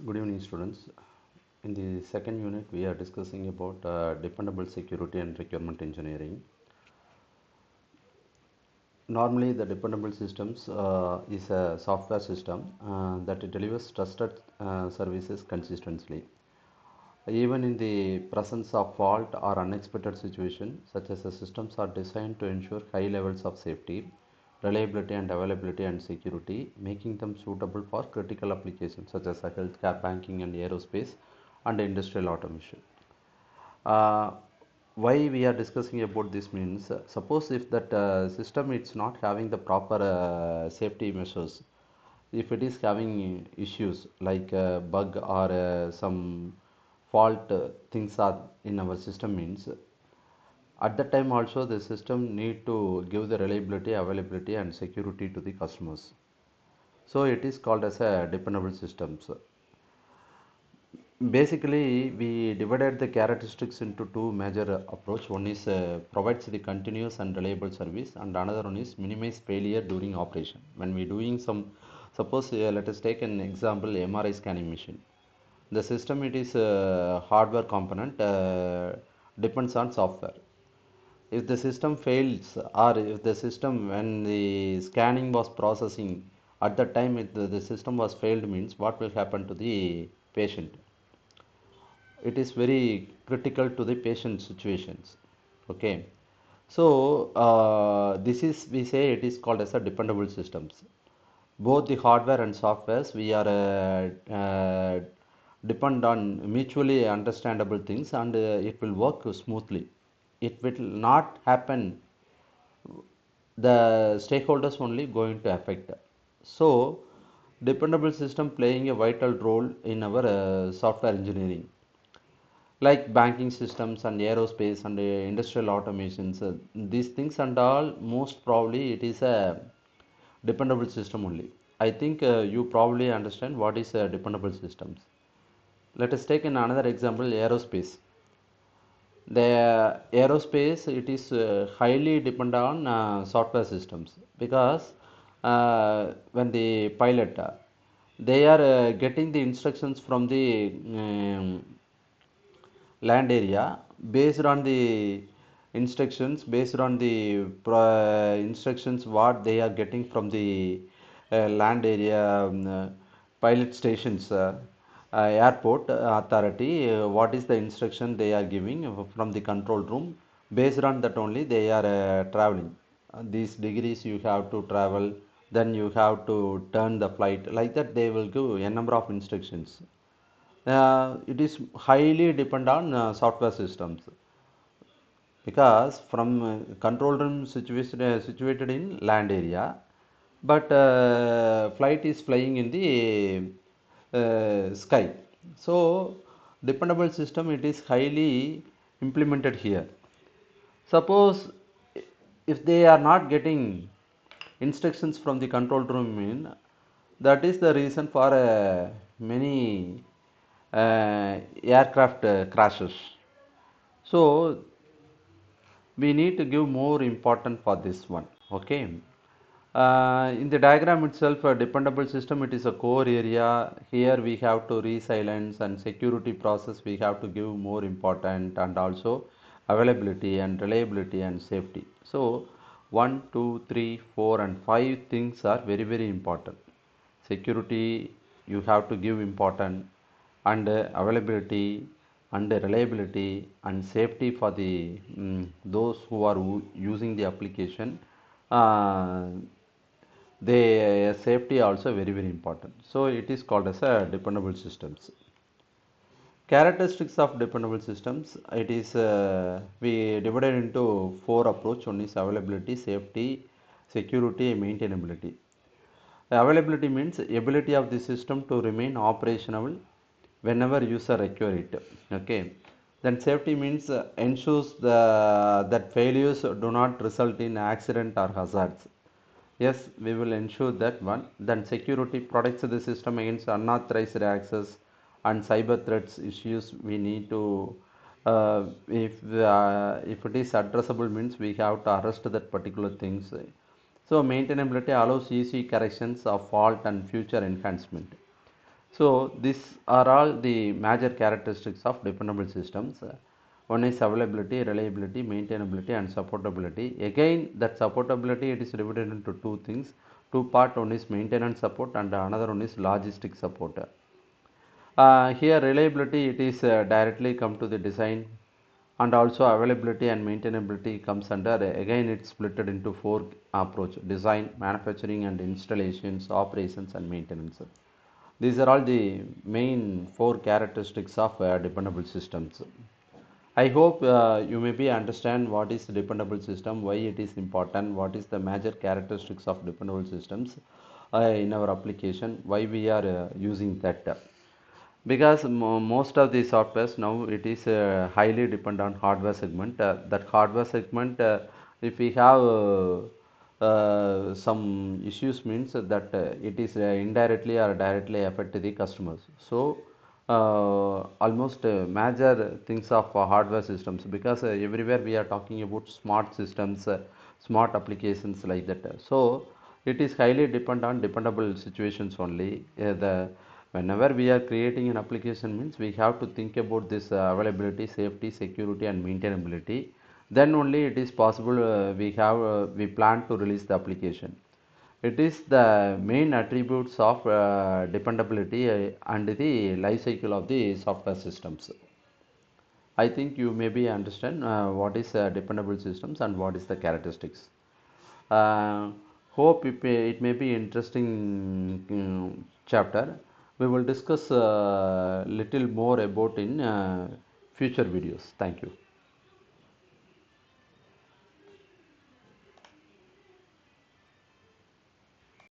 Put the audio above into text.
Good evening, students. In the second unit, we are discussing about dependable security and requirement engineering. Normally, the dependable systems is a software system that delivers trusted services consistently. Even in the presence of fault or unexpected situation, such as the systems are designed to ensure high levels of safety, reliability and availability and security, making them suitable for critical applications such as healthcare, banking and aerospace and industrial automation. Uh, why we are discussing about this means, suppose if that system it's not having the proper safety measures, if it is having issues like bug or some fault things are in our system means, at that time also the system need to give the reliability, availability and security to the customers. So it is called as a dependable systems. Basically, we divided the characteristics into two major approach. One is provides the continuous and reliable service, and another one is minimize failure during operation. When we doing some, suppose let us take an example, MRI scanning machine. The system it is a hardware component depends on software. If the system fails, or if the system when the scanning was processing at the time the system was failed means what will happen to the patient? It is very critical to the patient situations. Okay, so this is we say it is called as a dependable systems. Both the hardware and softwares we are depend on mutually understandable things, and it will work smoothly. It will not happen, the stakeholders only going to affect. So dependable system playing a vital role in our software engineering, like banking systems and aerospace and industrial automations, these things and all, most probably it is a dependable system only. I think you probably understand what is dependable systems. Let us take in another example, aerospace. The aerospace it is highly dependent on software systems, because when the pilot they are getting the instructions from the land area, based on the instructions, based on the instructions what they are getting from the land area, pilot stations, airport authority, what is the instruction they are giving from the control room. Based on that only they are traveling. These degrees you have to travel, then you have to turn the flight, like that they will give a number of instructions. It is highly depend on software systems, because from control room situated in land area, but flight is flying in the sky. So dependable system it is highly implemented here. Suppose if they are not getting instructions from the control room in, that is the reason for many aircraft crashes. So we need to give more important for this one. Okay, in the diagram itself, a dependable system it is a core area. Here we have to resilience and security process we have to give more important, and also availability and reliability and safety. So 1 2 3 4 and 5 things are very important. Security you have to give important, and availability and reliability and safety for the those who are using the application, uh, they safety also very important. So it is called as a dependable systems. Characteristics of dependable systems, it is we divided into four approach. One is availability, safety, security, maintainability. Availability means ability of the system to remain operational whenever user require it. Okay. Then safety means ensures that failures do not result in accident or hazards. Yes, we will ensure that one. Then security protects the system against unauthorized access and cyber threats issues. We need to, if it is addressable means we have to arrest that particular things. So maintainability allows easy corrections of fault and future enhancement. So these are all the major characteristics of dependable systems. One is availability, reliability, maintainability, and supportability. Again, that supportability it is divided into two things. Two part. One is maintenance support, and another one is logistic support. Here reliability it is directly come to the design, and also availability and maintainability comes under again it's split into four approach: design, manufacturing and installations, operations and maintenance. These are all the main four characteristics of dependable systems. I hope you maybe understand what is dependable system, why it is important, what is the major characteristics of dependable systems in our application, why we are using that. Because most of the softwares now it is highly depend on hardware segment. That hardware segment, if we have some issues means that it is indirectly or directly affect the customers. So almost major things of hardware systems, because everywhere we are talking about smart systems, smart applications like that. So it is highly depend on dependable situations only. The Whenever we are creating an application means we have to think about this availability, safety, security and maintainability. Then only it is possible we plan to release the application. It is the main attributes of dependability and the life cycle of the software systems. I think you maybe understand what is dependable systems and what is the characteristics. Uh, Hope it may be interesting chapter. We will discuss little more about in future videos. Thank you.